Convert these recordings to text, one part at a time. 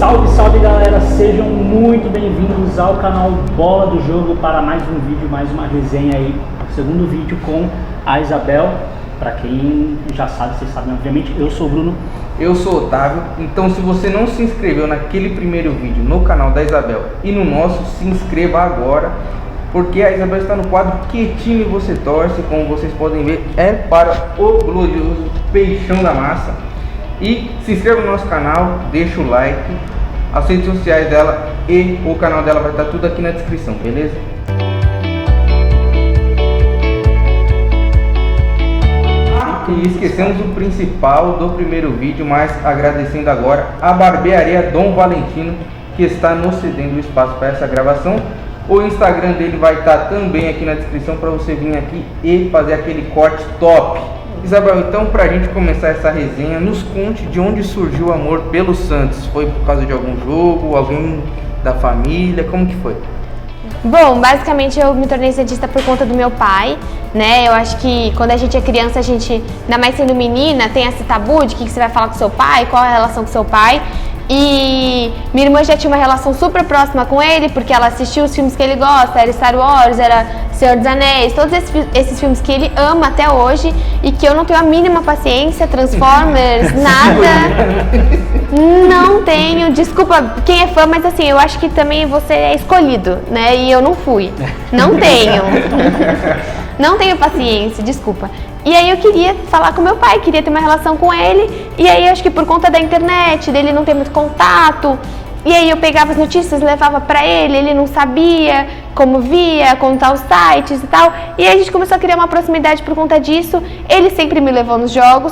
Salve, salve galera, sejam muito bem-vindos ao canal Bola do Jogo para mais um vídeo, mais uma resenha aí, segundo vídeo com a Isabel. Para quem já sabe, vocês sabem obviamente, eu sou o Bruno. Eu sou o Otávio. Então se você não se inscreveu naquele primeiro vídeo no canal da Isabel e no nosso, se inscreva agora, porque a Isabel está no quadro Que Time Você Torce. Como vocês podem ver, é para o glorioso Peixão da Massa. E se inscreva no nosso canal, deixa o like, as redes sociais dela e o canal dela vai estar tudo aqui na descrição, beleza? E esquecemos o principal do primeiro vídeo, mas agradecendo agora a barbearia Dom Valentino, que está nos cedendo o espaço para essa gravação. O Instagram dele vai estar também aqui na descrição para você vir aqui e fazer aquele corte top. Isabel, então pra gente começar essa resenha, nos conte de onde surgiu o amor pelo Santos. Foi por causa de algum jogo, alguém da família, como que foi? Bom, basicamente eu me tornei santista por conta do meu pai, né? Eu acho que quando a gente é criança, a gente, ainda mais sendo menina, tem esse tabu de que você vai falar com seu pai, qual é a relação com seu pai. E minha irmã já tinha uma relação super próxima com ele, porque ela assistiu os filmes que ele gosta, era Star Wars, era Senhor dos Anéis, todos esses filmes que ele ama até hoje e que eu não tenho a mínima paciência, Transformers, nada, não tenho, desculpa quem é fã, mas assim, eu acho que também você é escolhido, né, e eu não fui, não tenho paciência, desculpa. E aí eu queria falar com meu pai, queria ter uma relação com ele, e aí acho que por conta da internet, dele não ter muito contato, e aí eu pegava as notícias, levava pra ele não sabia como via, contar os sites e tal, e aí a gente começou a criar uma proximidade por conta disso. Ele sempre me levou nos jogos,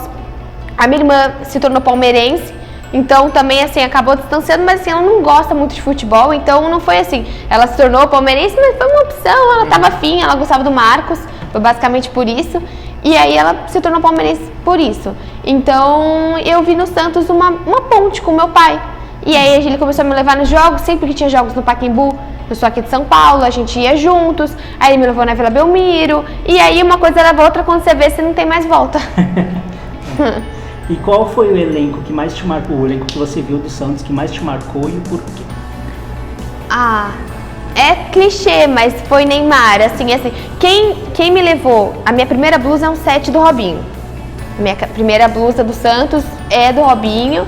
a minha irmã se tornou palmeirense, então também assim, acabou distanciando, mas assim, ela não gosta muito de futebol, então não foi assim, ela se tornou palmeirense, mas foi uma opção, ela tava afim, ela gostava do Marcos, foi basicamente por isso. E aí ela se tornou palmeirense por isso. Então eu vi no Santos uma ponte com meu pai. E aí ele começou a me levar nos jogos, sempre que tinha jogos no Pacaembu, eu sou aqui de São Paulo, a gente ia juntos. Aí ele me levou na Vila Belmiro. E aí uma coisa leva a outra, quando você vê, você não tem mais volta. E qual foi o elenco que mais te marcou, o elenco que você viu do Santos que mais te marcou e por quê? É clichê, mas foi Neymar, assim, quem me levou, a minha primeira blusa é um set do Robinho, minha primeira blusa do Santos é do Robinho,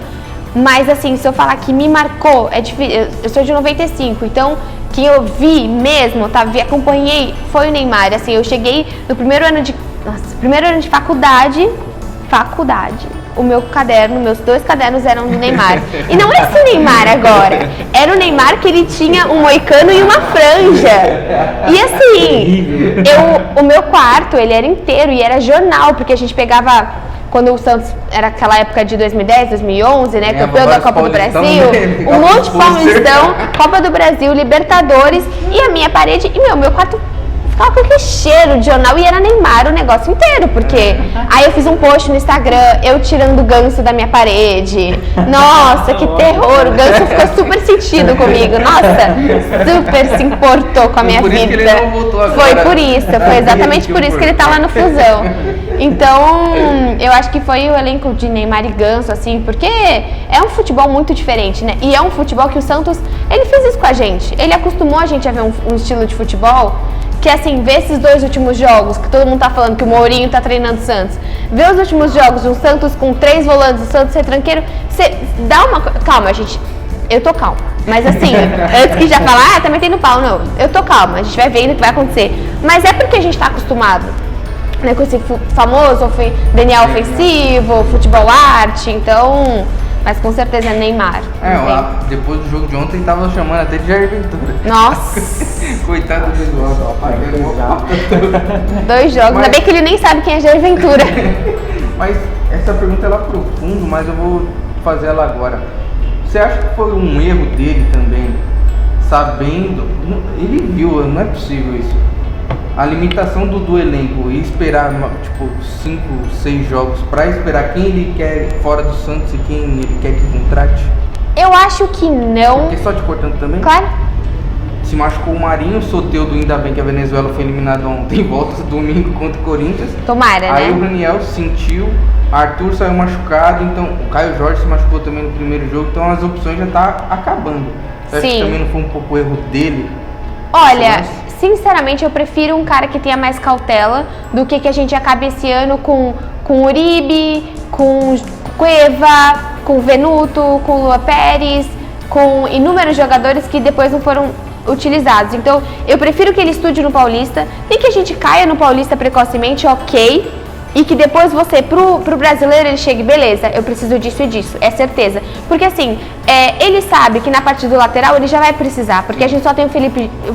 mas assim, se eu falar que me marcou, é difícil, eu sou de 95, então quem eu vi mesmo, acompanhei, foi o Neymar, assim, eu cheguei no primeiro ano de faculdade, o meu caderno, meus 2 cadernos eram do Neymar. E não é esse Neymar agora. Era o Neymar que ele tinha um moicano e uma franja. E assim, o meu quarto, ele era inteiro e era jornal, porque a gente pegava, quando o Santos era aquela época de 2010, 2011, né, campeão da Copa do Brasil, um monte de Paulistão, Copa do Brasil, Libertadores, e a minha parede, e meu quarto ficava com aquele cheiro de jornal e era Neymar o negócio inteiro, porque aí eu fiz um post no Instagram, eu tirando o ganso da minha parede. Nossa, que terror, o ganso ficou super sentido comigo, nossa, super se importou com a minha vida. Que ele não voltou agora. Foi por isso, foi exatamente por isso que ele tá lá no Fusão. Então, eu acho que foi o elenco de Neymar e Ganso, assim, porque é um futebol muito diferente, né? E é um futebol que o Santos, ele fez isso com a gente, ele acostumou a gente a ver um estilo de futebol que assim, ver esses 2 últimos jogos, que todo mundo tá falando que o Mourinho tá treinando o Santos, ver os últimos jogos, o Santos com 3 volantes, o Santos retranqueiro, você dá uma... Calma, gente, eu tô calma, mas assim, antes que já falar, tá metendo pau, não, eu tô calma, a gente vai vendo o que vai acontecer, mas é porque a gente tá acostumado, né, com esse famoso DNA ofensivo, futebol arte, então... Mas com certeza é Neymar. Depois do jogo de ontem tava chamando até de Jair Ventura. Nossa! Coitado do Eduardo. 2 jogos, ainda bem que ele nem sabe quem é Jair Ventura. Mas essa pergunta ela é profunda, mas eu vou fazer ela agora. Você acha que foi um erro dele também, sabendo, ele viu, não é possível isso, a limitação do elenco e esperar tipo 5, 6 jogos para esperar quem ele quer fora do Santos e quem ele quer que contrate? Eu acho que não. Porque só te cortando também? Claro. Se machucou o Marinho, o Soteldo, ainda bem que a Venezuela foi eliminada ontem, volta domingo contra o Corinthians. Tomara, aí né? O Raniel sentiu, Arthur saiu machucado, então o Caio Jorge se machucou também no primeiro jogo, então as opções já tá acabando. Você acha que também não foi um pouco o erro dele? Olha, sinceramente eu prefiro um cara que tenha mais cautela do que a gente acabe esse ano com Uribe, com Cueva, com Venuto, com Lua Pérez, com inúmeros jogadores que depois não foram utilizados. Então eu prefiro que ele estude no Paulista, nem que a gente caia no Paulista precocemente, ok, e que depois você, pro brasileiro, ele chegue, beleza, eu preciso disso e disso, é certeza. Porque assim, ele sabe que na parte do lateral ele já vai precisar, porque a gente só tem o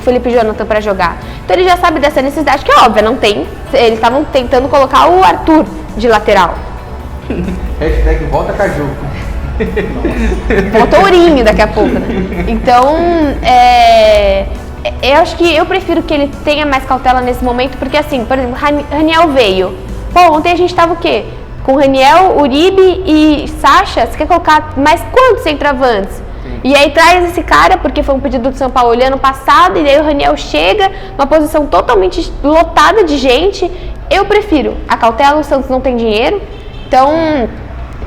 Felipe Jonathan pra jogar. Então ele já sabe dessa necessidade, que é óbvia, não tem. Eles estavam tentando colocar o Arthur de lateral. Hashtag volta Caju. Volta Ourinho daqui a pouco, né? Então, eu acho que eu prefiro que ele tenha mais cautela nesse momento, porque assim, por exemplo, Raniel veio. Pô, ontem a gente tava o quê? Com Raniel, Uribe e Sacha. Você quer colocar mais quantos centroavantes? Sim. E aí traz esse cara, porque foi um pedido do São Paulo ano passado, e aí o Raniel chega, uma posição totalmente lotada de gente. Eu prefiro a cautela, o Santos não tem dinheiro, então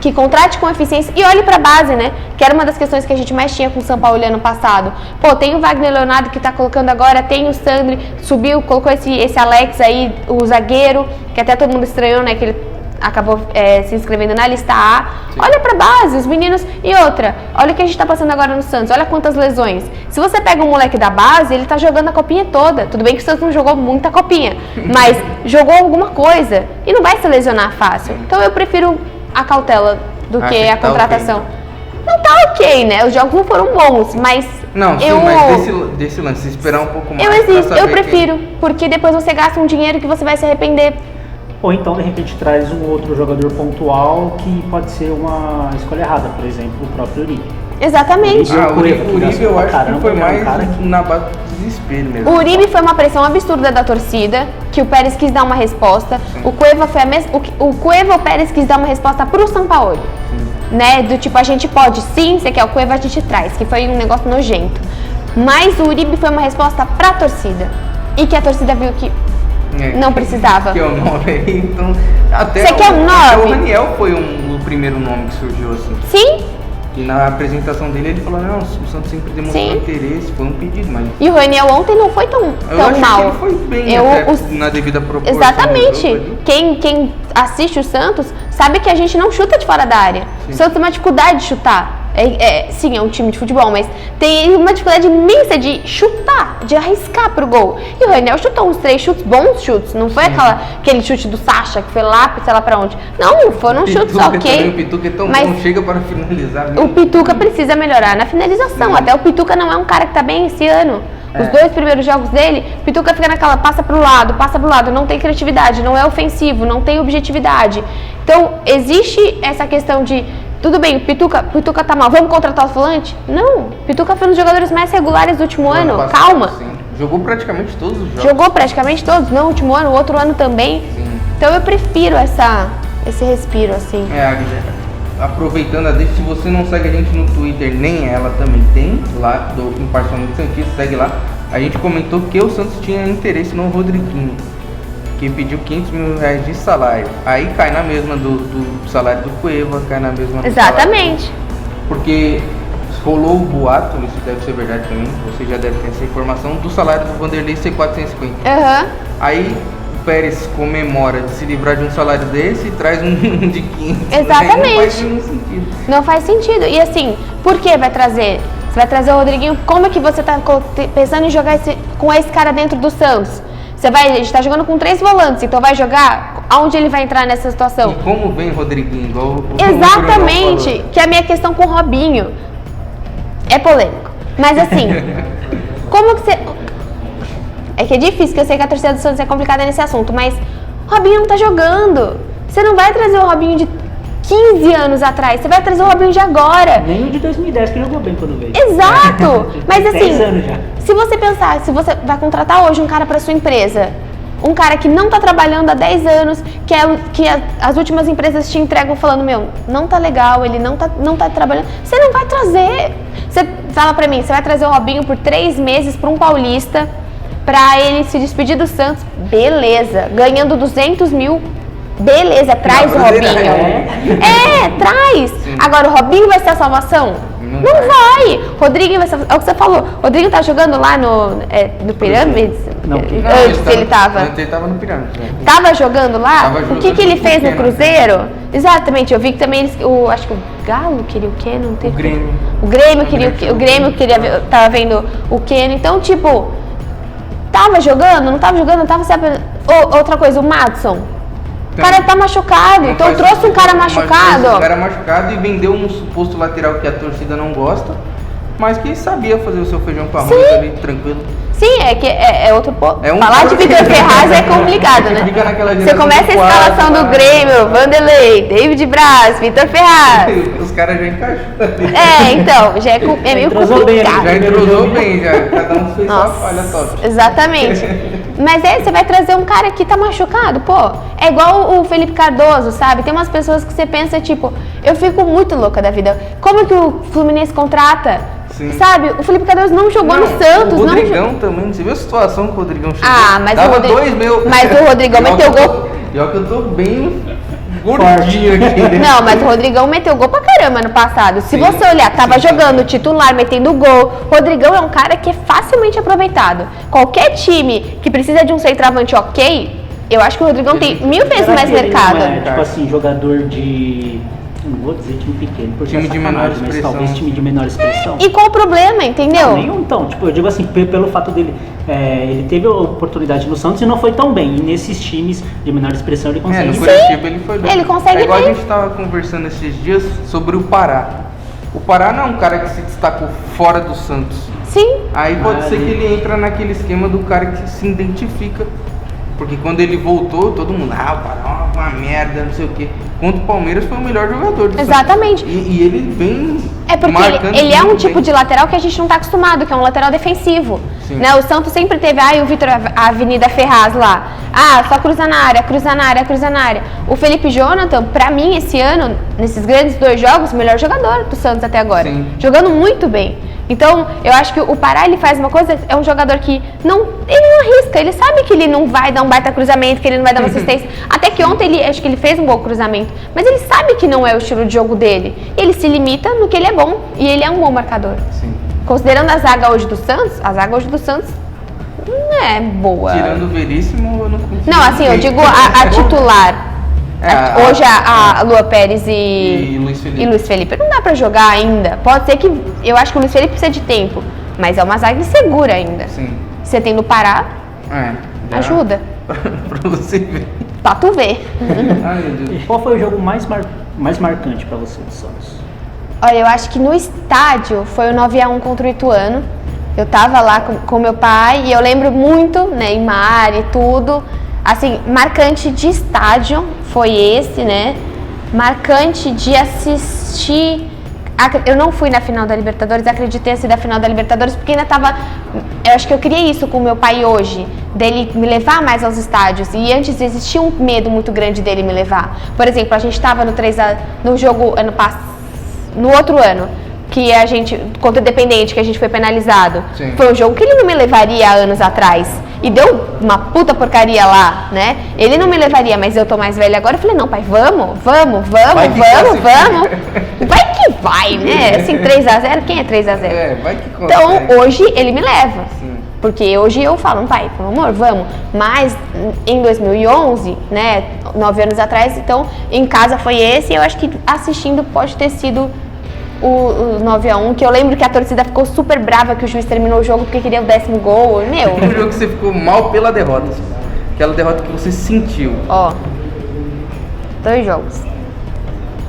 que contrate com eficiência e olhe pra base, né? Que era uma das questões que a gente mais tinha com o São Paulo ano passado. Pô, tem o Wagner Leonardo que tá colocando agora, tem o Sandri, subiu, colocou esse Alex aí, o zagueiro, que até todo mundo estranhou, né? Que ele acabou se inscrevendo na lista A. Sim. Olha pra base, os meninos. E outra, olha o que a gente tá passando agora no Santos, olha quantas lesões. Se você pega um moleque da base, ele tá jogando a copinha toda. Tudo bem que o Santos não jogou muita copinha, mas jogou alguma coisa e não vai se lesionar fácil. Então eu prefiro a cautela do que a contratação. Okay, então. Não tá ok, né? Os jogos não foram bons, mas não, sim, mas desse lance, esperar um pouco mais. Eu prefiro, porque depois você gasta um dinheiro que você vai se arrepender. Ou então, de repente, traz um outro jogador pontual que pode ser uma escolha errada, por exemplo, o próprio Uribe. Exatamente. O Uribe eu acho que foi mais na base do desespero mesmo. O Uribe foi uma pressão absurda da torcida, que o Pérez quis dar uma resposta. Sim. O Cueva foi a mesma. O Cueva, o Pérez quis dar uma resposta pro Sampaoli. Né? Do tipo, a gente pode sim, você quer o Cueva, a gente traz, que foi um negócio nojento. Mas o Uribe foi uma resposta pra torcida. E que a torcida viu que não precisava. Que é o 9 aí, então. Até você quer um 9? O Raniel foi o primeiro nome que surgiu assim. Sim. E na apresentação dele ele falou, não, o Santos sempre demonstrou interesse, foi um pedido, mas... E o Raniel ontem não foi tão mal. Que ele foi bem na devida proporção. Exatamente. Quem assiste o Santos sabe que a gente não chuta de fora da área. Sim. O Santos tem uma dificuldade de chutar. Sim, é um time de futebol, mas tem uma dificuldade imensa de chutar, de arriscar pro gol. E o Raniel chutou uns 3 chutes, bons chutes. Não foi aquele chute do Sacha, que foi lá, sei lá pra onde. Não, foram chutes ok. O Pituca é tão bom, chega para finalizar. O Pituca precisa melhorar na finalização. Sim. Até o Pituca não é um cara que tá bem esse ano. Os 2 primeiros jogos dele, o Pituca fica naquela, passa pro lado, não tem criatividade, não é ofensivo, não tem objetividade. Então, existe essa questão de, tudo bem, o Pituca tá mal, vamos contratar o volante? Não, o Pituca foi um dos jogadores mais regulares do último ano, calma. Sim. Jogou praticamente todos os jogos. Jogou praticamente todos, no último ano, o outro ano também. Sim. Então eu prefiro esse respiro, assim. Aproveitando a deixa, se você não segue a gente no Twitter, nem ela também tem, lá do Imparcialmente Santista, segue lá. A gente comentou que o Santos tinha interesse no Rodriguinho, que pediu 500 mil reais de salário. Aí cai na mesma do salário do Cueva, cai na mesma do Exatamente. Porque rolou o boato, isso deve ser verdade também, você já deve ter essa informação, do salário do Vanderlei ser 450. Aí Pérez comemora de se livrar de um salário desse e traz um de 500. Exatamente. Não faz nenhum sentido. Não faz sentido. E assim, por que vai trazer? Você vai trazer o Rodriguinho, como é que você tá pensando em jogar com esse cara dentro do Santos? A gente tá jogando com 3 volantes, então vai jogar, aonde ele vai entrar nessa situação? E como vem o Rodriguinho? Exatamente, que é a minha questão com o Robinho. É polêmico. Mas assim, como que você... É que é difícil, que eu sei que a torcida do Santos é complicada nesse assunto, mas o Robinho não tá jogando. Você não vai trazer o Robinho de 15 anos atrás, você vai trazer o Robinho de agora. Nem o de 2010, que jogou bem quando veio. Exato! Mas assim, 10 anos já. Se você pensar, se você vai contratar hoje um cara para sua empresa, um cara que não tá trabalhando há 10 anos, que as últimas empresas te entregam falando, não tá legal, ele não tá trabalhando, você não vai trazer. Você fala pra mim, você vai trazer o Robinho por 3 meses para um paulista, pra ele se despedir do Santos, beleza, ganhando 200 mil, Beleza, traz o Robinho. Traz. Sim. Agora, o Robinho vai ser a salvação? Não vai. Rodrigo vai ser... É o que você falou. Rodrigo tá jogando lá no Pirâmides? Não, Antes ele tava. Antes ele tava no Pirâmides. Né? Tava jogando lá? Tava O jogando que ele fez no Keno. Cruzeiro? Exatamente, eu vi que também acho que o Galo queria o Keno, não teve. O Grêmio. O Grêmio queria ver, tava vendo o Keno. Então, tipo, tava jogando, não tava, sabe? Outra coisa, o Madison. O cara tá machucado, então trouxe um cara machucado. Um cara machucado e vendeu um suposto lateral que a torcida não gosta, mas que sabia fazer o seu feijão com arroz ali, tranquilo. Sim, é outro ponto. É um Falar de ponto. Vitor Ferraz é complicado, né? Fica naquela Você geração começa a do escalação quadro, do Grêmio, Vanderlei, David Braz, Vitor Ferraz. Os caras já encaixam. Então, já é meio Entrosou bem, complicado. Já entrosou bem, já. Cada um fez sua falha top. Exatamente. Mas você vai trazer um cara que tá machucado, pô. É igual o Felipe Cardoso, sabe? Tem umas pessoas que você pensa, tipo, eu fico muito louca da vida. Como que o Fluminense contrata? Sim. Sabe? O Felipe Cardoso não jogou no Santos. O Rodrigão também, você viu a situação que o Rodrigão chegou? Mas Dava o Rodrigo, 2 mil. Mas o Rodrigão meteu gol. Pior que eu tô bem gordinho aqui, né? Não, mas o Rodrigão meteu gol pra caramba no passado. Se Sim, você olhar, tava sim. jogando titular, metendo gol. Rodrigão é um cara que é facilmente aproveitado. Qualquer time que precisa de um centroavante ok, eu acho que o Rodrigão tem 1000 vezes Será mais que ele mercado. não é, tipo assim, jogador de... Não vou dizer time pequeno, porque Time é de sacanagem, menor mas expressão. talvez time de menor expressão. E qual o problema, entendeu? Não, nenhum, então, tipo, eu digo assim, pelo fato dele, ele teve a oportunidade no Santos e não foi tão bem. E nesses times de menor expressão ele consegue. No Curitiba ele foi bem. Ele consegue igual bem. a gente tava conversando esses dias sobre o Pará. O Pará não é um cara que se destacou fora do Santos. Sim. Aí pode ser que ele entra naquele esquema do cara que se identifica. Porque quando ele voltou, todo mundo, o Pará é uma merda, não sei o quê. Contra o Palmeiras foi o melhor jogador do Exatamente. Santos. E ele vem É porque marcando ele é um muito tipo bem. de lateral que a gente não tá acostumado, que é um lateral defensivo. Sim. Né? O Santos sempre teve, o Vitor, a Avenida Ferraz lá. Só cruza na área, cruza na área, cruza na área. O Felipe Jonathan, pra mim, esse ano, nesses grandes 2 jogos, o melhor jogador do Santos até agora. Sim. Jogando muito bem. Então, eu acho que o Pará, ele faz uma coisa, é um jogador que ele não arrisca, ele sabe que ele não vai dar um baita cruzamento, que ele não vai dar uma assistência. Até que ontem, acho que ele fez um bom cruzamento, mas ele sabe que não é o estilo de jogo dele. Ele se limita no que ele é bom, e ele é um bom marcador. Sim. Considerando a zaga hoje do Santos, a zaga hoje do Santos não é boa. Tirando o Veríssimo, eu não consigo. Não, assim, eu digo a titular. Hoje a Lua Pérez e Luiz Felipe. Não dá pra jogar ainda. Pode ser que. Eu acho que o Luiz Felipe precisa de tempo. Mas é uma zaga insegura ainda. Sim. Você tem no Pará, ajuda. Pra você ver. Pra tu ver. Ai, meu Deus. Qual foi o jogo mais marcante pra você do Santos? Olha, eu acho que no estádio foi o 9-1 contra o Ituano. Eu tava lá com meu pai e eu lembro muito, Neymar e tudo. Assim, marcante de estádio foi esse, né? Marcante de assistir. Eu não fui na final da Libertadores, acreditei ter sido a final da Libertadores, porque ainda tava. Eu acho que eu queria isso com meu pai hoje, dele me levar mais aos estádios. E antes existia um medo muito grande dele me levar. Por exemplo, a gente tava no jogo no outro ano, que a gente, contra o Independente, que a gente foi penalizado. Sim. Foi um jogo que ele não me levaria há anos atrás. E deu uma puta porcaria lá, né? Ele não me levaria, mas eu tô mais velha agora. Eu falei, não, pai, vamos. Vai que vai, né? Assim, 3-0, quem é 3-0? Vai que consegue. Então, hoje ele me leva. Sim. Porque hoje eu falo, pai, pelo amor, vamos. Mas em 2011, né, 9 anos atrás, então, em casa foi esse. E eu acho que assistindo pode ter sido o 9-1, que eu lembro que a torcida ficou super brava que o juiz terminou o jogo porque queria o 10º gol. Um jogo que você ficou mal pela derrota. Aquela derrota que você sentiu. 2 jogos.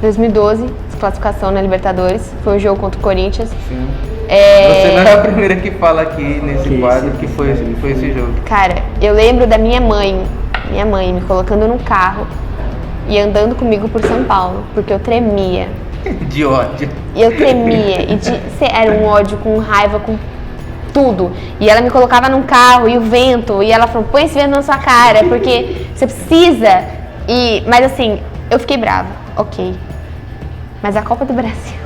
2012, desclassificação na Libertadores. Foi um jogo contra o Corinthians. Sim. Você não é a primeira que fala aqui nesse quadro que foi esse jogo. Cara, eu lembro da minha mãe me colocando no carro e andando comigo por São Paulo, porque eu tremia. De ódio. E eu tremia, era um ódio com raiva, com tudo. E ela me colocava num carro e o vento, e ela falou, põe esse vento na sua cara, porque você precisa. Mas assim, eu fiquei brava, ok. Mas a Copa do Brasil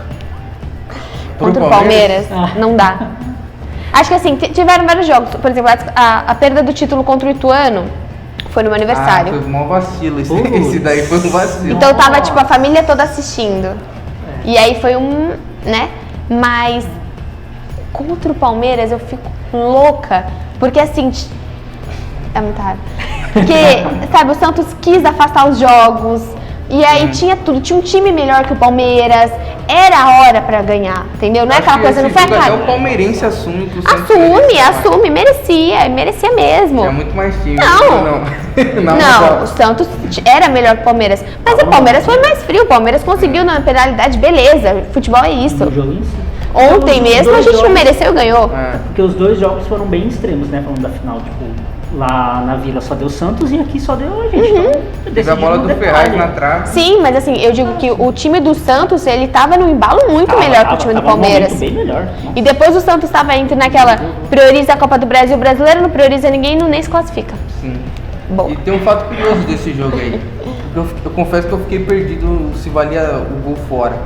contra o Palmeiras, não dá. Acho que assim, tiveram vários jogos. Por exemplo, a perda do título contra o Ituano, Foi no meu aniversário. Foi um vacilo, esse daí foi um vacilo. Então tava, tipo, a família toda assistindo. E aí foi né? Mas contra o Palmeiras eu fico louca. Porque assim, é muito raro. Porque, sabe, o Santos quis afastar os jogos. E aí tinha tudo, tinha um time melhor que o Palmeiras, era a hora pra ganhar, entendeu? Não é aquela coisa, não foi a cara. Até o palmeirense assume que o Santos Assume, merecia mesmo. É muito mais time. Não, o Santos era melhor que o Palmeiras. Mas o Palmeiras foi mais frio, o Palmeiras conseguiu na penalidade, beleza, futebol é isso. No jogo em si. Ontem mesmo a gente não mereceu e ganhou. Porque os dois jogos foram bem extremos, né? Falando da final, tipo, lá na Vila só deu Santos e aqui só deu a gente. Então, teve a bola do Ferraz na trave. Sim, mas assim, eu digo que o time do Santos, ele tava num embalo muito melhor que o time do Palmeiras. Bem melhor. E depois o Santos tava entre naquela, prioriza a Copa do Brasil, o brasileiro não prioriza ninguém e nem se classifica. Sim. Bom. E tem um fato curioso desse jogo aí. Eu confesso que eu fiquei perdido se valia o gol fora.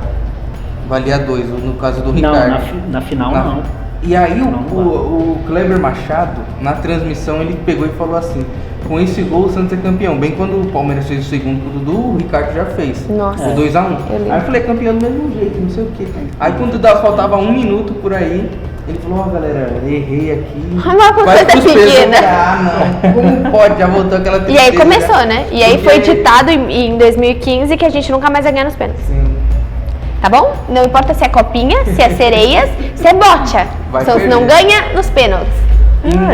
Valia 2, no caso do Ricardo. Não, na final não. E aí o Kleber Machado, na transmissão, ele pegou e falou assim: com esse gol o Santos é campeão. Bem quando o Palmeiras fez o segundo com o Dudu, o Ricardo já fez. Nossa. O 2-1. Aí eu falei, campeão do mesmo jeito, não sei o quê. Aí quando faltava 1 minuto por aí, ele falou, galera, errei aqui. Uma coisa pequena. Não, como pode? Já voltou aquela tristeza. E aí começou, né? E aí foi ditado em 2015 que a gente nunca mais ia ganhar nos pênaltis. Sim. Tá bom? Não importa se é copinha, se é sereias, se é bocha. Santos não ganha nos pênaltis.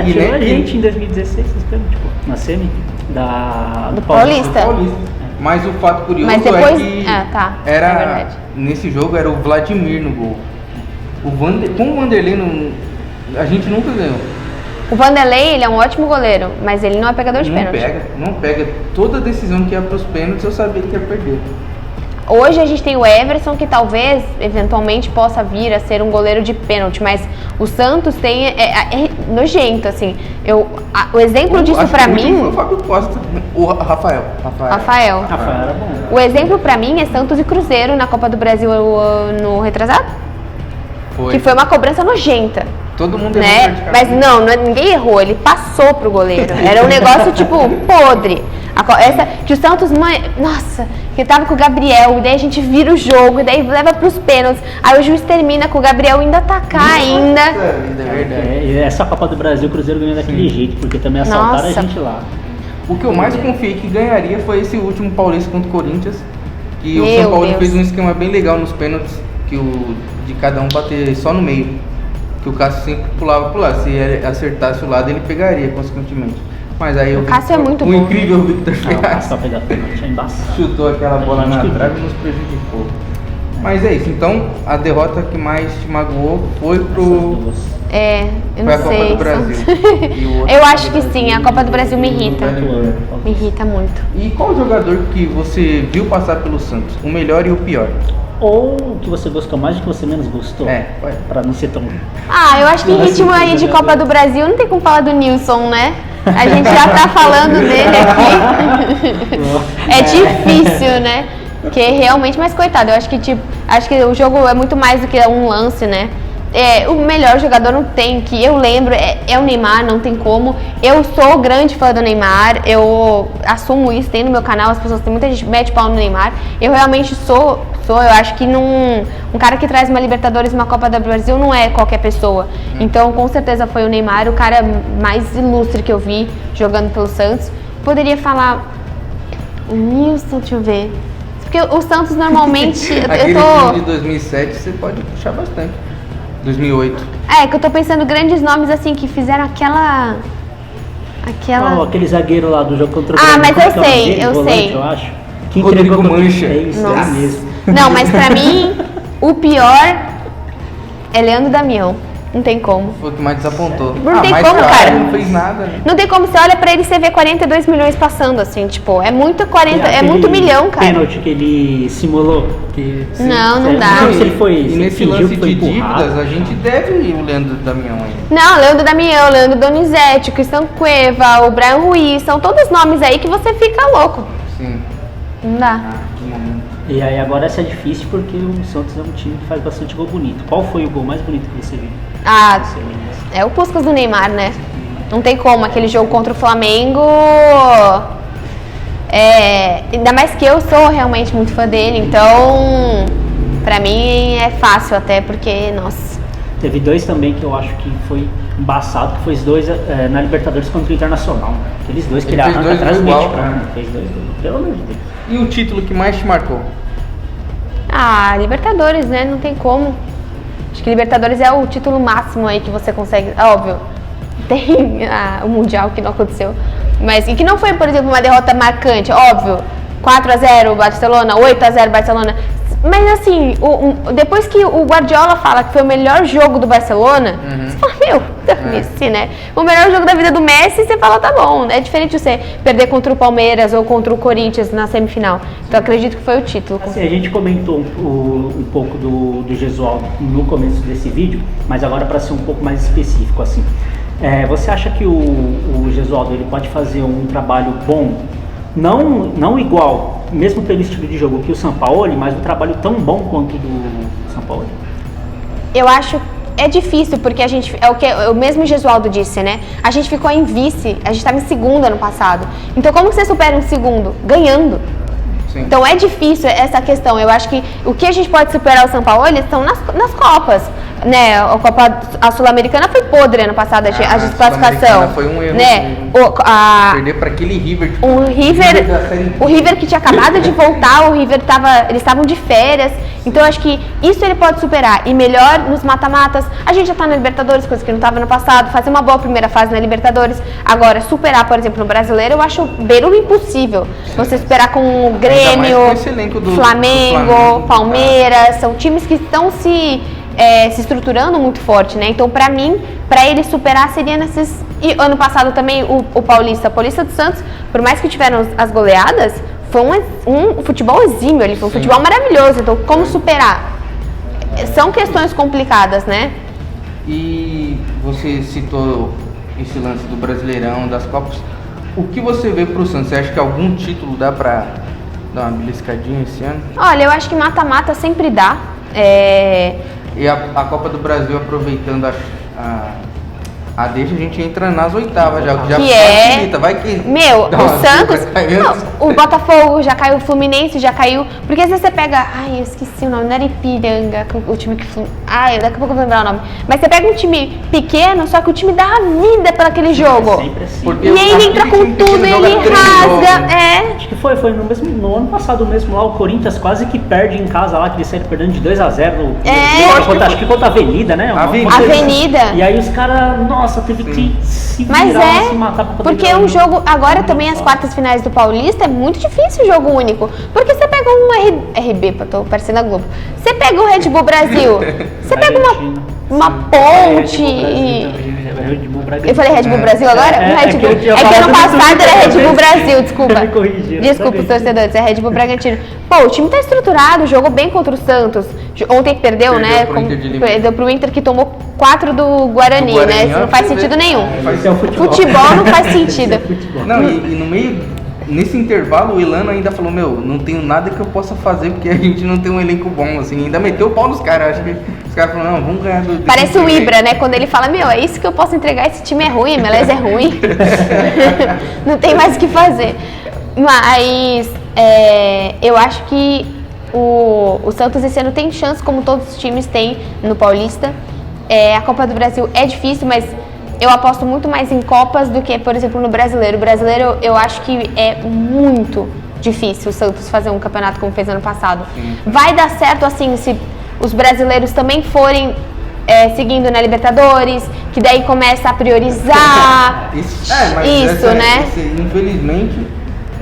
Tirou a gente em 2016, tipo, na semi do Paulista. Mas o fato curioso depois, é que era nesse jogo era o Vladimir no gol. Com o Vanderlei a gente nunca ganhou. O Vanderlei, ele é um ótimo goleiro, mas ele não é pegador de pênalti. Não pega. Toda decisão que ia pros pênaltis eu sabia que ia perder. Hoje a gente tem o Everson, que talvez, eventualmente, possa vir a ser um goleiro de pênalti, mas o Santos é nojento, assim. O exemplo disso pra mim... Foi o Fábio Costa, o Rafael. Rafael era bom. O exemplo pra mim é Santos e Cruzeiro na Copa do Brasil no retrasado. Que foi uma cobrança nojenta. Todo mundo né? errou. Mas ninguém errou, ele passou pro goleiro. Era um negócio, tipo, podre. Que o Santos, nossa, que tava com o Gabriel, e daí a gente vira o jogo, e daí leva pros pênaltis. Aí o juiz termina com o Gabriel ainda atacar ainda. É verdade. E essa Copa do Brasil, o Cruzeiro ganhou daquele jeito, porque também assaltaram a gente lá. O que eu mais confiei que ganharia foi esse último Paulista contra o Corinthians. Que o São Paulo fez um esquema bem legal nos pênaltis, de cada um bater só no meio. Que o Cássio sempre pulava pro lado. Se ele acertasse o lado, ele pegaria, consequentemente. Mas aí o Cássio é muito bom. O incrível Victor Ferraz chutou aquela bola na trave e nos prejudicou. Mas é isso, então a derrota que mais te magoou foi pro... eu não sei. Foi a Copa do Brasil. Eu acho que sim, a Copa do Brasil me irrita. Me irrita muito. E qual jogador que você viu passar pelo Santos? O melhor e o pior? Ou o que você gostou mais e o que você menos gostou? Pra não ser tão... eu acho que em ritmo aí de Copa do Brasil não tem como falar do Nilson, né? A gente já tá falando dele aqui. É difícil, né? Porque realmente, mas coitado, eu acho que o jogo é muito mais do que um lance, né? O melhor jogador não tem, que eu lembro, é o Neymar, não tem como. Eu sou grande fã do Neymar, eu assumo isso, tem no meu canal, as pessoas, tem muita gente que mete pau no Neymar. Eu realmente sou, eu acho que um cara que traz uma Libertadores e uma Copa do Brasil não é qualquer pessoa. Então, com certeza foi o Neymar, o cara mais ilustre que eu vi jogando pelo Santos. Poderia falar o Nilson, deixa eu ver. Porque o Santos normalmente... Aquele time de 2007 você pode puxar bastante. 2008. Que eu tô pensando grandes nomes assim que fizeram aquela... aquele zagueiro lá do jogo contra o Grêmio. Mas eu sei. Eu acho. Que Rodrigo Mancha. É isso, mesmo. Não, mas pra mim, o pior é Leandro Damião. Não tem como. Foi o que mais desapontou. Não tem como, cara. Não fez nada, né? Não tem como. Você olha pra ele e você vê 42 milhões passando, assim, tipo, é muito milhão, cara. Pênalti que ele simulou. Não dá. Não, se ele foi. E nesse lance de dívidas, a gente deve o Leandro Damião aí. Não, Leandro Damião, Leandro Donizete, o Cristian Cueva, o Brian Ruiz, são todos nomes aí que você fica louco. Sim. Não dá. E aí agora essa é difícil porque o Santos é um time que faz bastante gol bonito. Qual foi o gol mais bonito que você viu? É o Puskas do Neymar, né? Não tem como, aquele jogo contra o Flamengo... ainda mais que eu sou realmente muito fã dele, então pra mim é fácil até, porque, nossa. Teve dois também que eu acho que foi embaçado, que foi os dois na Libertadores contra o Internacional. Aqueles dois que ele arranca atrás do meio de campo. Fez dois, pelo amor de Deus. E o título que mais te marcou? Ah, Libertadores, né? Não tem como. Acho que Libertadores é o título máximo aí que você consegue. Óbvio, tem o Mundial que não aconteceu. Mas e que não foi, por exemplo, uma derrota marcante, óbvio. 4-0 Barcelona, 8-0 Barcelona. Mas assim, depois que o Guardiola fala que foi o melhor jogo do Barcelona, você fala, meu, Messi, né? O melhor jogo da vida do Messi, você fala, tá bom. É diferente você perder contra o Palmeiras ou contra o Corinthians na semifinal. Então acredito que foi o título. Assim, a gente comentou um pouco do Gesualdo no começo desse vídeo, mas agora para ser um pouco mais específico, assim. Você acha que o Gesualdo ele pode fazer um trabalho bom, não igual, mesmo pelo estilo de jogo que o Sampaoli, mas um trabalho tão bom quanto o do Sampaoli? Eu acho é difícil, porque a gente, é o que o mesmo Gesualdo disse, né? A gente ficou em vice, a gente estava em segundo ano passado. Então como que você supera um segundo? Ganhando. Sim. Então é difícil essa questão. Eu acho que o que a gente pode superar o Sampaoli estão nas Copas. Né, a Sul-Americana foi podre ano passado, a desclassificação. Foi um erro. Né? Perder para aquele River. O River que tinha acabado de voltar, eles estavam de férias. Então eu acho que isso ele pode superar. E melhor nos mata-matas. A gente já tá na Libertadores, coisa que não estava no passado. Fazer uma boa primeira fase na Libertadores. Agora, superar, por exemplo, no Brasileiro, eu acho beira o impossível. Você superar com o Grêmio, Flamengo, Palmeiras. São times que estão se estruturando muito forte, né? Então, pra mim, pra ele superar seria nesses... E ano passado também o Paulista do Santos, por mais que tiveram as goleadas, foi um futebol exímio ali, foi um futebol maravilhoso. Então, como superar? São questões complicadas, né? E você citou esse lance do Brasileirão, das Copas. O que você vê pro Santos? Você acha que algum título dá pra dar uma beliscadinha esse ano? Olha, eu acho que mata-mata sempre dá. E a Copa do Brasil, aproveitando a deixa, a gente entra nas oitavas já facilita, vai que... Meu, o Santos, o Botafogo já caiu, o Fluminense já caiu, porque às vezes você pega, eu esqueci o nome, não era Ipiranga, o time que... daqui a pouco eu vou lembrar o nome, mas você pega um time pequeno, só que o time dá a vida para aquele jogo, sempre assim. E ele entra com tudo, ele rasga, Acho que foi no ano passado mesmo lá, o Corinthians quase que perde em casa lá, que eles saíram perdendo de 2-0, acho que contra a Avenida, né? Avenida. E aí os caras, nossa, teve que se virar, se matar pra poder porque um jogo, agora também as quartas finais do Paulista, é muito difícil o jogo único, porque você pega um RB, tô parecendo a Globo, você pega o Red Bull Brasil, você pega uma Ponte... Eu falei Red Bull Brasil agora? É que ano passado era Red Bull Brasil, desculpa. Desculpa os torcedores, é Red Bull Bragantino. Pô, o time tá estruturado, jogou bem contra o Santos. Ontem perdeu, né? Perdeu pro Inter, que tomou 4 do Guarani, né? Isso não faz sentido nenhum. Futebol não faz sentido. Não, e no meio... Nesse intervalo, o Elano ainda falou, não tenho nada que eu possa fazer, porque a gente não tem um elenco bom, assim, ainda meteu o pau nos caras, acho que os caras falaram, não, vamos ganhar do... Parece o Ibra, né, quando ele fala, é isso que eu posso entregar, esse time é ruim, beleza, é ruim, não tem mais o que fazer, mas eu acho que o Santos esse ano tem chance, como todos os times têm no Paulista, a Copa do Brasil é difícil, mas... Eu aposto muito mais em Copas do que, por exemplo, no Brasileiro. O Brasileiro, eu acho que é muito difícil o Santos fazer um campeonato como fez ano passado. Sim. Vai dar certo, assim, se os brasileiros também forem seguindo na Libertadores, que daí começa a priorizar né? Infelizmente,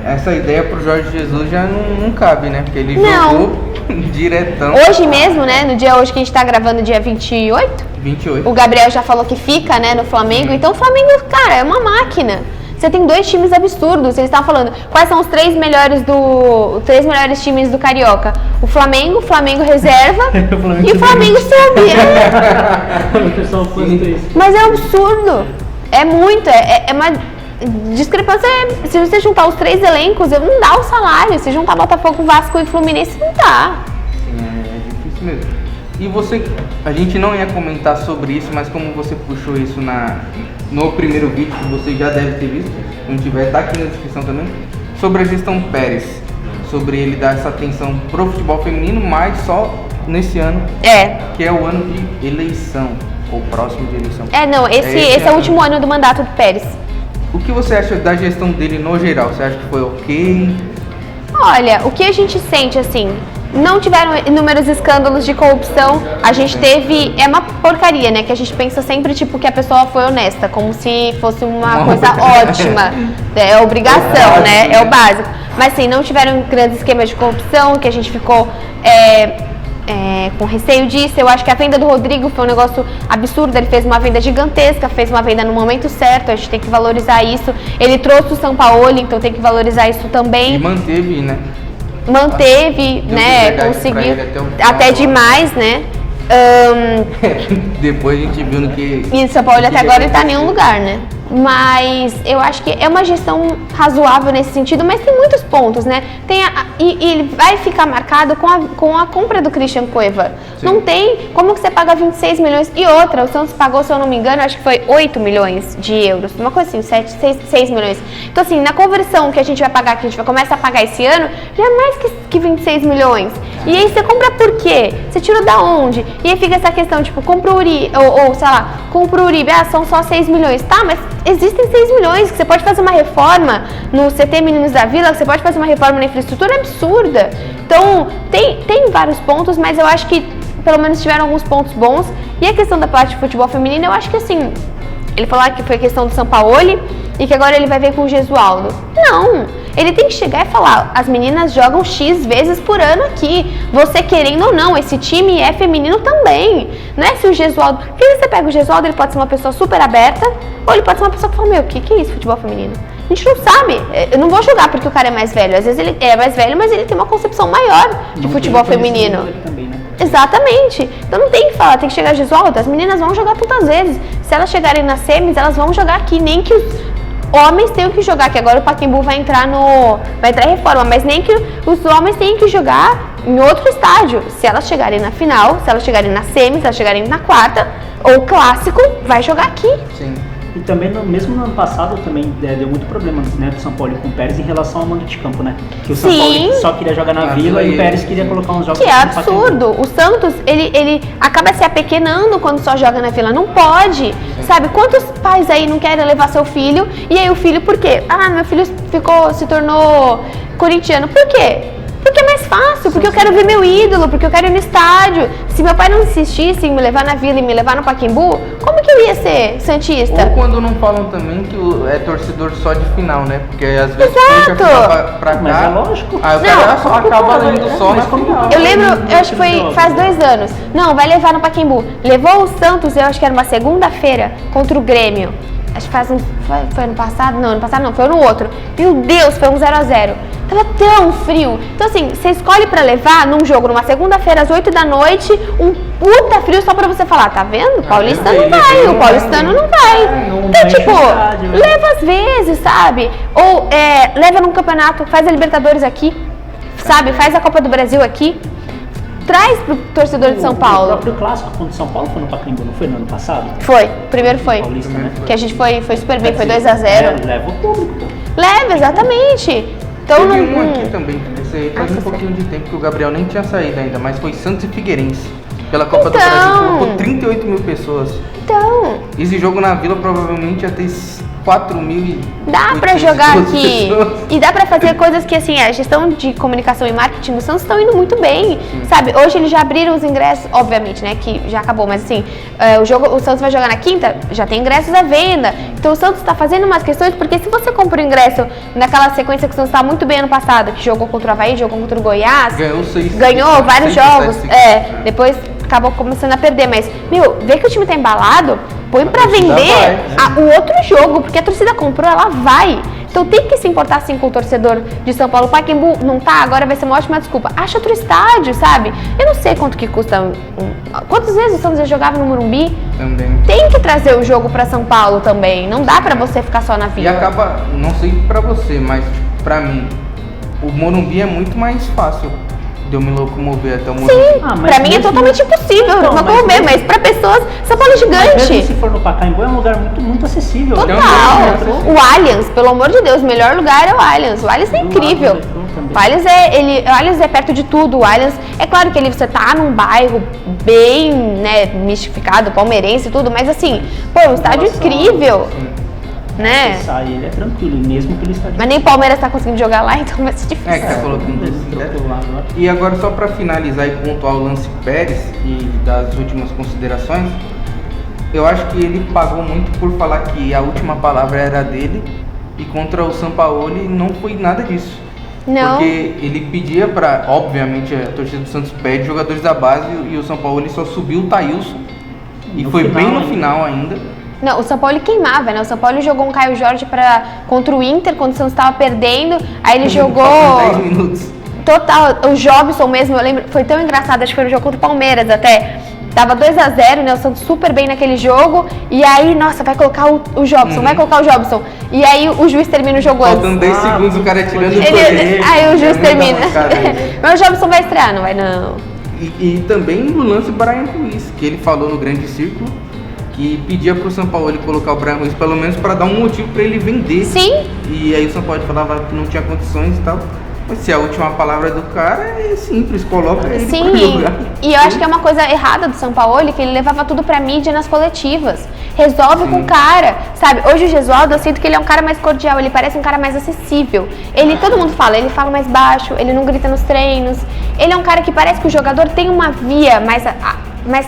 essa ideia pro Jorge Jesus já não cabe, né? Porque ele jogou diretão. Hoje mesmo, né? No dia hoje que a gente tá gravando, dia 28. O Gabriel já falou que fica, né, no Flamengo. Então o Flamengo, cara, é uma máquina. Você tem 2 times absurdos. Eles estavam falando quais são os 3 melhores times do Carioca. O Flamengo reserva e o Flamengo sobe. Mas é absurdo. É muito. É uma discrepância. Se você juntar os 3 elencos, não dá o salário. Se juntar Botafogo, Vasco e Fluminense, não dá. Sim, é difícil mesmo. E você, a gente não ia comentar sobre isso, mas como você puxou isso no primeiro vídeo, que você já deve ter visto, se não tiver, tá aqui na descrição também, sobre a gestão Pérez, sobre ele dar essa atenção pro futebol feminino, mas só nesse ano, que é o ano de eleição, ou próximo de eleição. Esse é o último ano do mandato do Pérez. O que você acha da gestão dele no geral? Você acha que foi ok? Olha, o que a gente sente, assim, não tiveram inúmeros escândalos de corrupção, a gente teve, é uma porcaria, né, que a gente pensa sempre, tipo, que a pessoa foi honesta, como se fosse uma coisa ótima, é obrigação, né, é o básico. Mas, assim, não tiveram grandes esquemas de corrupção, que a gente ficou com receio disso. Eu acho que a venda do Rodrigo foi um negócio absurdo, ele fez uma venda gigantesca, fez uma venda no momento certo, a gente tem que valorizar isso. Ele trouxe o Sampaoli, então tem que valorizar isso também. E manteve, né? Conseguiu até demais, né? Depois a gente viu no que... E o Sampaoli até agora ele tá em nenhum lugar, né? Mas eu acho que é uma gestão razoável nesse sentido, mas tem muitos pontos, né? E ele vai ficar marcado com a compra do Christian Cueva. Sim. Não tem como que você paga 26 milhões. E outra, o Santos pagou, se eu não me engano, acho que foi 8 milhões de euros. Uma coisa assim, 6 milhões. Então, assim, na conversão que a gente vai pagar, que a gente vai começar a pagar esse ano, já é mais que 26 milhões. E aí você compra por quê? Você tirou da onde? E aí fica essa questão, tipo, compra o Uribe, ou sei lá, compra o Uribe, são só 6 milhões. Tá, mas existem 6 milhões, que você pode fazer uma reforma no CT Meninos da Vila, que você pode fazer uma reforma na infraestrutura absurda. Então, tem vários pontos, mas eu acho que pelo menos tiveram alguns pontos bons. E a questão da parte de futebol feminino, eu acho que assim, ele falou que foi a questão do Sampaoli e que agora ele vai ver com o Gesualdo. Não! Ele tem que chegar e falar, as meninas jogam X vezes por ano aqui, você querendo ou não, esse time é feminino também. Não é se o Gesualdo... Porque você pega o Gesualdo, ele pode ser uma pessoa super aberta, ou ele pode ser uma pessoa que fala, o que é isso, futebol feminino? A gente não sabe, eu não vou julgar porque o cara é mais velho, às vezes ele é mais velho, mas ele tem uma concepção maior de futebol feminino. Também, né? Exatamente, então não tem que falar, tem que chegar Gesualdo, as meninas vão jogar tantas vezes, se elas chegarem nas semis, elas vão jogar aqui, nem que os homens tenham que jogar, que agora o Pacaembu vai entrar em reforma, mas nem que os homens tenham que jogar em outro estádio. Se elas chegarem na final, se elas chegarem na semi, se elas chegarem na quarta, ou clássico, vai jogar aqui. Sim. E também, mesmo no ano passado, também deu muito problema, né, do São Paulo com o Pérez em relação ao mando de campo, né? Que o São Paulo só queria jogar na Vila e o Pérez queria colocar uns jogos... Que é absurdo. O Santos, ele acaba se apequenando quando só joga na Vila. Não pode. Sabe, quantos pais aí não querem levar seu filho? E aí o filho, por quê? Meu filho se tornou corintiano. Por quê? Porque é mais fácil, porque eu quero ver meu ídolo, porque eu quero ir no estádio. Se meu pai não insistisse em me levar na Vila e me levar no Pacaembu, como que eu ia ser santista? Ou quando não falam também que é torcedor só de final, né? Porque às vezes puxa pra cá, mas é lógico. Aí o cara só acaba indo só na final. Eu lembro, eu acho que foi faz 2 anos. Não, vai levar no Pacaembu. Levou o Santos, eu acho que era uma segunda-feira, contra o Grêmio. Acho que foi ano passado? Não, ano passado não, foi no outro. Meu Deus, foi um 0x0. Tava tão frio. Então assim, você escolhe pra levar num jogo, numa segunda-feira, às 8 da noite, um puta frio só pra você falar, tá vendo? O paulistano não vai, o paulistano não vai. Então tipo, leva às vezes, sabe? Ou leva num campeonato, faz a Libertadores aqui, sabe? Faz a Copa do Brasil aqui. Traz pro torcedor de São Paulo. O próprio clássico contra o São Paulo foi no Pacaembu, não foi no ano passado? Foi, primeiro foi. Paulista, né? Que a gente foi super bem, foi 2x0. Leva o público. Leva, exatamente. Então Teve um aqui também, esse aí faz um pouquinho de tempo que o Gabriel nem tinha saído ainda, mas foi Santos e Figueirense. Pela Copa do Brasil, colocou 38 mil pessoas. Então. Esse jogo na Vila provavelmente ia ter 4 mil e... Dá pra jogar aqui. E dá pra fazer coisas que, assim, a gestão de comunicação e marketing do Santos estão indo muito bem. Sim. Sabe, hoje eles já abriram os ingressos, obviamente, né, que já acabou, mas assim, o Santos vai jogar na quinta, já tem ingressos à venda. Então o Santos tá fazendo umas questões, porque se você compra o ingresso naquela sequência que o Santos tá muito bem ano passado, que jogou contra o Avaí, jogou contra o Goiás, ganhou vários jogos, depois acabou começando a perder, mas, vê que o time tá embalado, põe pra vender o outro jogo, porque a torcida comprou, ela vai. Então tem que se importar sim com o torcedor de São Paulo. O Pacaembu não tá, agora vai ser uma ótima desculpa. Acha outro estádio, sabe? Eu não sei quanto que custa. Quantas vezes o Santos já jogava no Morumbi? Também. Tem que trazer o jogo pra São Paulo também. Não dá pra você ficar só na Vila. E acaba, não sei pra você, mas pra mim, o Morumbi é muito mais fácil de eu me locomover até o Sim, Morumbi. mas pra mim é mesmo- totalmente impossível Então, locomover, mas mas pra pessoas, São Paulo é Mas mesmo gigante. se for no Pacaembu, é um lugar muito acessível. Total. Então, O Allianz, pelo amor de Deus, o melhor lugar é o Allianz. O Allianz é Do incrível. lado do metrô também. O Allianz é perto de tudo. O Allianz, é claro que você tá num bairro bem, né, mistificado, palmeirense e tudo, mas assim, pô, é um estádio incrível, né? Acessar ele é tranquilo, mesmo pelo estádio. Mas nem o Palmeiras tá conseguindo jogar lá, então vai ser difícil. É, que tá colocando Ele tudo trocou certo. lá agora. E agora, só para finalizar e pontuar o lance Pérez e das últimas considerações, eu acho que ele pagou muito por falar que a última palavra era dele e contra o Sampaoli não foi nada disso. Não. Porque ele pedia para, obviamente, a torcida do Santos pede jogadores da base e o Sampaoli só subiu o Taílson e No foi final bem no ainda. final ainda. Não, o São Paulo queimava, né? O São Paulo jogou um Caio Jorge contra o Inter quando o Santos estava perdendo. Aí ele jogou. Faltam 10 minutos. Total, o Jobson mesmo, eu lembro, foi tão engraçado, acho que foi no jogo contra o Palmeiras até. Tava 2-0, né? O Santos super bem naquele jogo. E aí, nossa, vai colocar o Jobson, vai colocar o Jobson. E aí o juiz termina o jogo antes. Faltando 10 segundos, o cara tirando o Aí o juiz É termina. muita mancada aí. Mas o Jobson vai estrear, não vai não. E também no lance Brian Ruiz, que ele falou no grande círculo, que pedia pro São Paulo ele colocar o Brian Ruiz pelo menos para dar um motivo para ele vender. Sim. E aí o São Paulo falava que não tinha condições e tal. Mas se a última palavra do cara é simples, coloca ele pra Sim, jogar. e eu acho que é uma coisa errada do São Paulo, que ele levava tudo pra mídia nas coletivas. Resolve com o cara, sabe? Hoje o Gesualdo, eu sinto que ele é um cara mais cordial, ele parece um cara mais acessível. Todo mundo fala, ele fala mais baixo, ele não grita nos treinos. Ele é um cara que parece que o jogador tem uma via mais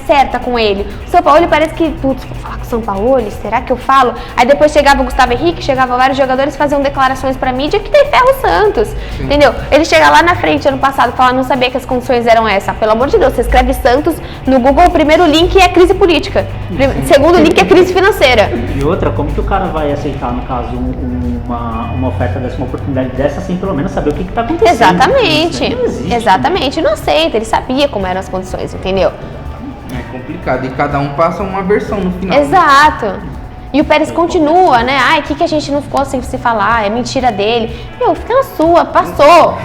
certa com ele. O São Paulo, ele parece que, putz, vou falar com o São Paulo, será que eu falo? Aí depois chegava o Gustavo Henrique, chegava vários jogadores, faziam declarações pra mídia que tem ferro o Santos, entendeu? Ele chega lá na frente, ano passado, fala, não sabia que as condições eram essa. Pelo amor de Deus, você escreve Santos no Google, o primeiro link é crise política, segundo link é crise financeira. E outra, como que o cara vai aceitar, no caso, uma oferta dessa, uma oportunidade dessa, sem pelo menos saber o que está acontecendo? Exatamente, Isso não existe. exatamente, não aceita, ele sabia como eram as condições, entendeu? É complicado. E cada um passa uma versão no final. Exato. E o Pérez continua, né? Ai, o que a gente não ficou sem se falar? É mentira dele. Meu, fica na sua, passou.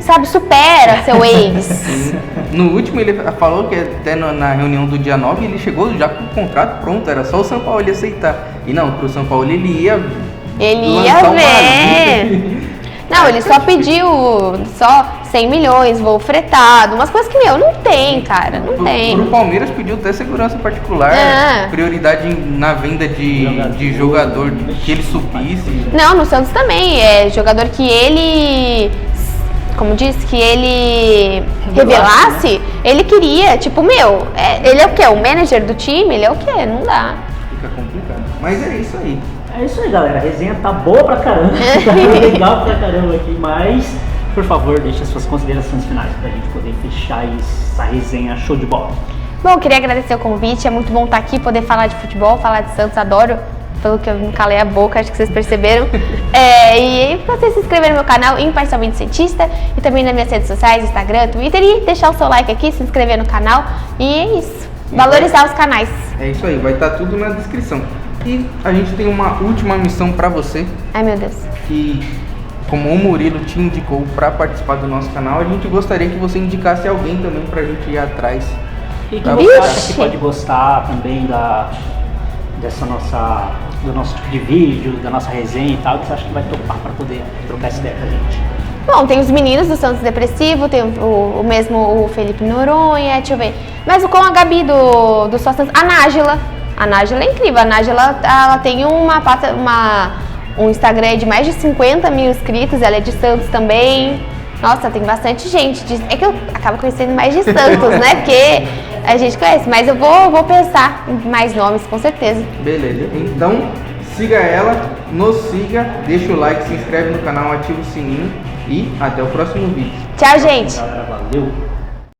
Sabe, supera seu ex. Sim. No último ele falou que até na reunião do dia 9 ele chegou já com o contrato pronto, era só o São Paulo aceitar. E não, pro São Paulo ele ia Ele lançar uma ia lista. ver. Não, ele só pediu só 100 milhões, voo fretado, umas coisas que, meu, não tem, cara, não tem. Pro Palmeiras pediu até segurança particular, É. prioridade na venda de jogador que ele subisse. Não, no Santos também, é jogador que ele, como diz, que ele revelasse, ele queria, tipo, meu, ele é o quê? O manager do time? Ele é o quê? Não dá. Fica complicado. Mas é isso aí. É isso aí, galera. A resenha tá boa pra caramba. Tá legal pra caramba aqui, mas, por favor, deixe as suas considerações finais pra gente poder fechar essa resenha show de bola. Bom, eu queria agradecer o convite, é muito bom estar aqui, poder falar de futebol, falar de Santos, adoro, pelo que eu não calei a boca, acho que vocês perceberam. E pra vocês se inscreverem no meu canal Imparcialmente Santista e também nas minhas redes sociais, Instagram, Twitter, e deixar o seu like aqui, se inscrever no canal, e é isso, valorizar os canais. É isso aí, vai estar tudo na descrição. E a gente tem uma última missão pra você, Ai, meu Deus. que como o Murilo te indicou para participar do nosso canal, a gente gostaria que você indicasse alguém também pra gente ir atrás. E que Tá você bom. acha Ixi. que pode gostar também do nosso tipo de vídeo, da nossa resenha e tal, que você acha que vai topar pra poder trocar essa ideia com a gente? Bom, tem os meninos do Santos Depressivo, tem o mesmo o Felipe Noronha, deixa eu ver. Mas com a Gabi do Só Santos, a Nájila. A Nájila é incrível, a Nájila ela tem um Instagram de mais de 50 mil inscritos, ela é de Santos também. Nossa, tem bastante gente. É que eu acabo conhecendo mais de Santos, né? Porque a gente conhece, mas eu vou pensar em mais nomes, com certeza. Beleza, então siga ela, nos siga, deixa o like, se inscreve no canal, ativa o sininho e até o próximo vídeo. Tchau, gente! Galera, valeu!